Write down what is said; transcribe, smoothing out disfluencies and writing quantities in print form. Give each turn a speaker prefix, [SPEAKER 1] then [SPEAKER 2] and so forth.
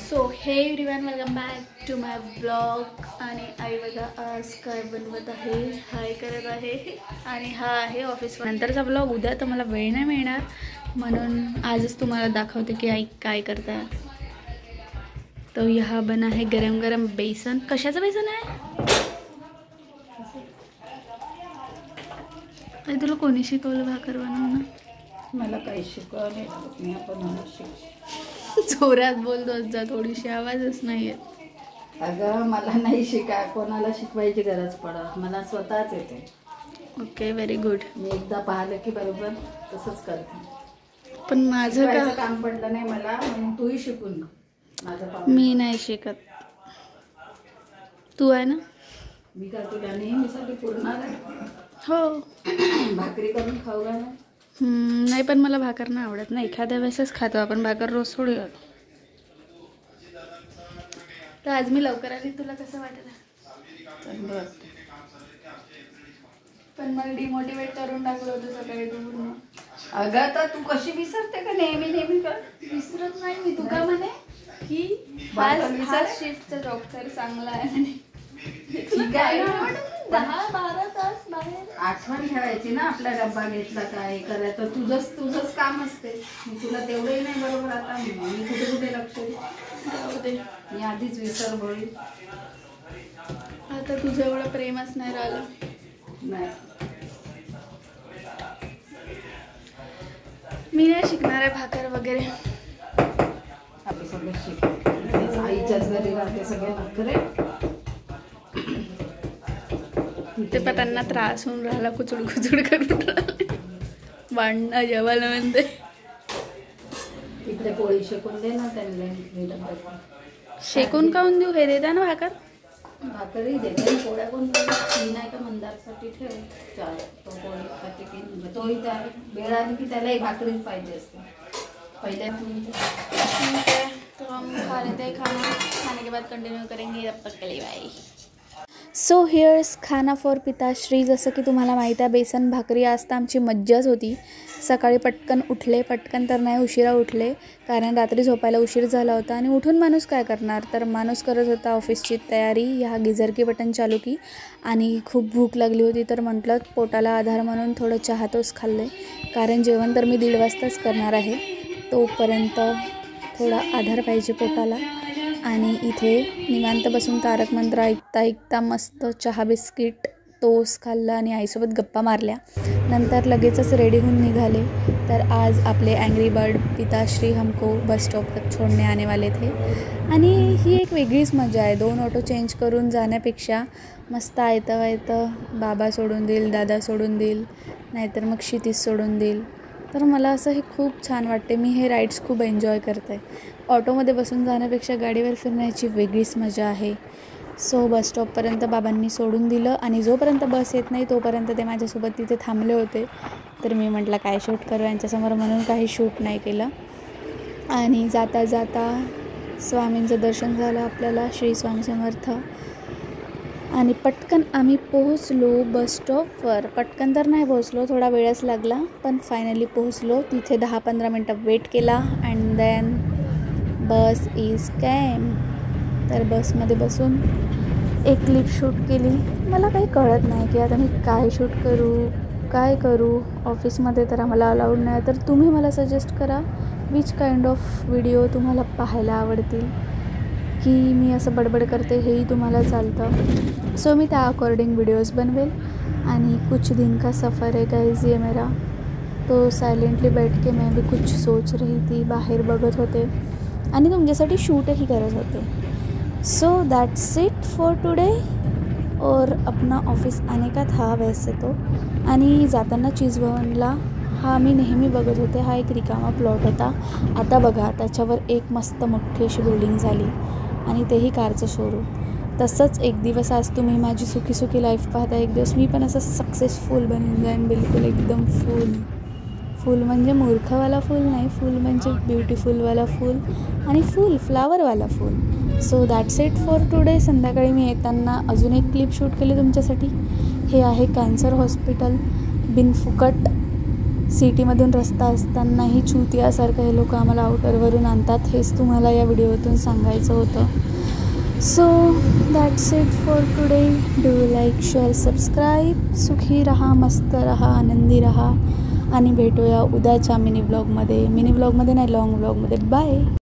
[SPEAKER 1] So hey everyone, welcome back to my blog. आणि आई बघा आज काय बनवत आहे, हाय करत आहे. आणि हा आहे ऑफिस नंतरचा ब्लॉग. उद्या तर मला वेळ नाही मिळणार, म्हणून आजच तुम्हाला दाखवते की आई काय करतात. तो यहाँ बना है गरम गरम बेसन. कशाचं बेसन आहे? आई तुला कोणी शिकवलं भाकर बनवणं?
[SPEAKER 2] मला काही शिकवले मी आपण
[SPEAKER 1] जोरात बोलतो जा, थोडीशी आवाजच नाही येत.
[SPEAKER 2] अगं मला नाही कोणाला शिकवायची गरज पडत, मला स्वतःच येते.
[SPEAKER 1] Okay, very good.
[SPEAKER 2] मी एकदा पाहिलं की बरोबर तसंच करते.
[SPEAKER 1] पण माझं
[SPEAKER 2] काम पडलं नाही मला, म्हणून तूही शिकून माझं.
[SPEAKER 1] मी नाही शिकत, तू आहे ना.
[SPEAKER 2] मी का तुला नेहमीसाठी पुरणार आहे?
[SPEAKER 1] हो.
[SPEAKER 2] भाकरी करून खाऊ घाल.
[SPEAKER 1] नाही, पण मला भाकर नाही आवडत ना. एखाद्या वेळेसच खातो आपण भाकर, रोज थोडी खातो. तर आज मी लवकर आली. तुला कसं वाटत आहे?
[SPEAKER 2] चांगलं वाटतं.
[SPEAKER 1] पण मला डिमोटिवेट करून टाकलं होतं सकाळी तू पूर्ण.
[SPEAKER 2] अगं तर तू कशी विसरते का नेहमी कर?
[SPEAKER 1] विसरत नाही मी. तू का म्हणे की फास्ट शिफ्टचा जॉब तर चांगला आहे म्हणे.
[SPEAKER 2] ठीक आहे,
[SPEAKER 1] 10-12 तास बाहेर.
[SPEAKER 2] आठवण ठेवायची ना, आपला डब्बा घेतला काय करायचं. तुझंच काम असते. तुला तेवढंही नाही बरोबर. आता मी कुठे लक्ष दे. मी आधीच विसर होईल.
[SPEAKER 1] आता तुझं एवढं प्रेमच नाही राहिलं.
[SPEAKER 2] नाही,
[SPEAKER 1] मी नाही शिकणार आहे भाकर वगैरे.
[SPEAKER 2] आपलं सगळं शिक. आईच्याच घरी राहते सगळे भाकरे.
[SPEAKER 1] ते पण त्यांना त्रास होऊन राहिला, कुचूड करून राहिले. भांडणं जेवायला म्हणते.
[SPEAKER 2] इकडे पोळी शेकून दे ना त्यांना.
[SPEAKER 1] शेकून खाऊन देऊ? हे देता ना भाकर.
[SPEAKER 2] भाकरही दे, पोळ्या कोण मी नाही का मंदारसाठी ठेव. तो पोळीसाठी की म्हणजे तोही त्या वेळ आली की त्यालाही भाकरीच पाहिजे असते. पहिले
[SPEAKER 1] तो हम खा लेते हैं खाना, खाने के बाद कंटिन्यू करेंगे. तब तक के लिए बाय. सो हिअर्स खाना फॉर पिताश्री. जसं की तुम्हाला माहीत आहे, बेसन भाकरी आज तर आमची मज्जाच होती. सकाळी पटकन उठले, पटकन तर नाही उशिरा उठले, कारण रात्री झोपायला उशीर झाला होता. आणि उठून माणूस काय करणार, तर माणूस करत होता ऑफिसची तयारी. ह्या गिझर की बटन चालू की. आणि खूप भूक लागली होती, तर म्हटलं पोटाला आधार म्हणून थोडं चहा तोच खाल्ले, कारण जेवण तर मी 1:30 वाजताच करणार आहे. तोपर्यंत थोडा आधार पाहिजे पोटाला. आणि इथे निवांत बसून तारक मंत्र ऐकता मस्त चहा बिस्किट टोस्ट खाल्लं आणि आईसोबत गप्पा मारल्या. नंतर लगेचच रेडी होऊन निघाले. तर आज आपले अँग्री बर्ड पिताश्री हमको बस स्टॉप तक छोड़ने आने वाले थे. आणि ही एक वेगळीच मजा आहे. 2 ऑटो चेंज करून जाण्यापेक्षा मस्त आयतं बाबा सोडून देईल, दादा सोडून देईल, नाहीतर मग क्षितिज सोडून देईल. तर मला असं हे खूप छान वाटते. मी हे राईड्स खूप एन्जॉय करते. ऑटोमध्ये बसून जाण्यापेक्षा गाडीवर फिरण्याची वेगळीच मजा आहे. सो बस स्टॉपपर्यंत बाबांनी सोडून दिलं. आणि जोपर्यंत बस येत नाही तोपर्यंत ते माझ्यासोबत तिथे थांबले होते. तर मी म्हटलं काय शूट करू यांच्यासमोर, म्हणून काही शूट नाही केलं. आणि जाता जाता स्वामींचं दर्शन झालं आपल्याला, श्री स्वामी समर्थ. आणि पटकन आम्ही पोहोचलो बस स्टॉपवर. पटकन तर नाही पोहोचलो, थोडा वेळच लागला, पण फायनली पोहोचलो. तिथे 10-15 मिनटं वेट केला. And then bus is came. तर बसमध्ये बसून एक क्लिप शूट केली. मला काही कळत नाही की आता मी काय करू. ऑफिसमध्ये तर आम्हाला अलाउड नाही. तर तुम्ही मला सजेस्ट करा विच काइंड ऑफ व्हिडिओ तुम्हाला पाहायला आवडतील, की मी असं बडबड करते हेही तुम्हाला चालतं. सो मी त्या अकॉर्डिंग व्हिडिओज़ बनवेल. आणि कुछ दिन का सफ़र है गाइस ये मेरा. तो सायलेंटली बैठ के मैं भी कुछ सोच रही थी, बाहेर बघत होते आणि तुमच्यासाठी शूटही करत होते. So that's it for today. और अपना ऑफिस आने का था वैसे तो. आणि जाताना चीज भवनला हा मी नेहमी बघत होते. हा एक रिकामा प्लॉट होता. आता बघा त्याच्यावर एक मस्त मोठी अशी बिल्डिंग झाली, आणि तेही कारचं शोरूम. तसंच एक दिवस आज तुम्ही माझी सुखी लाईफ पाहता. एक दिवस मी पण असं सक्सेसफुल बनून जाईन, बिलकुल एकदम फुल म्हणजे मूर्खवाला फुल नाही, फुल म्हणजे ब्युटिफुलवाला फुल, आणि फ्लावरवाला फुल. So that's it for today. संध्याकाळी मी येताना अजून एक क्लिप शूट केली तुमच्यासाठी. हे आहे कॅन्सर हॉस्पिटल बिनफुकट. सिटीमधून रस्ता असतानाही चुतियासारखं हे लोक आम्हाला आउटरवरून आणतात, हेच तुम्हाला या व्हिडिओतून सांगायचं होतं. So that's it for today. Do like, share, subscribe. सुखी रहा, मस्त रहा, आनंदी रहा आणि भेटूया उद्याच्या मिनी ब्लॉगमध्ये नाही, लॉंग ब्लॉगमध्ये. बाय.